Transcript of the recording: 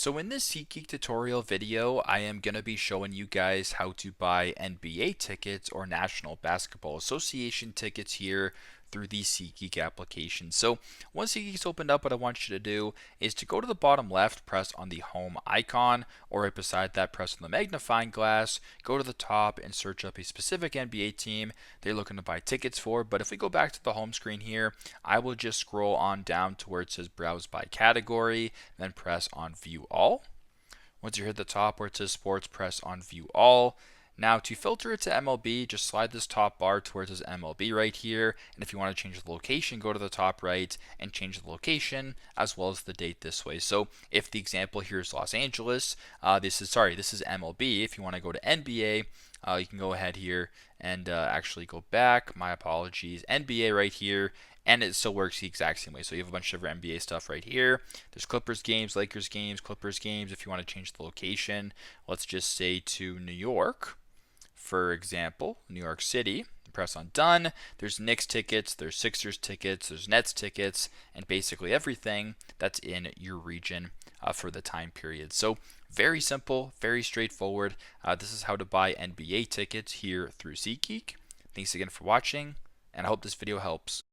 So in this SeatGeek tutorial video, I am going to be showing you guys how to buy NBA tickets or National Basketball Association tickets here through the SeatGeek application. So once SeatGeek's opened up, what I want you to do is to go to the bottom left, press on the home icon, or right beside that, press on the magnifying glass, go to the top and search up a specific NBA team they're looking to buy tickets for. But if we go back to the home screen here, I will just scroll on down to where it says browse by category, then press on view all. Once you hit the top where it says sports, press on view all. Now to filter it to MLB, just slide this top bar to where it says MLB right here. And if you want to change the location, go to the top right and change the location as well as the date this way. So if the example here is Los Angeles, this is MLB. If you want to go to NBA, you can go ahead here and actually go back. My apologies. NBA right here. And it still works the exact same way. So you have a bunch of NBA stuff right here. There's Clippers games, Lakers games, Clippers games. If you want to change the location, let's just say to New York, for example, New York City. Press on done. There's Knicks tickets, there's Sixers tickets, there's Nets tickets, and basically everything that's in your region for the time period. So very simple, very straightforward. This is how to buy NBA tickets here through SeatGeek. Thanks again for watching, and I hope this video helps.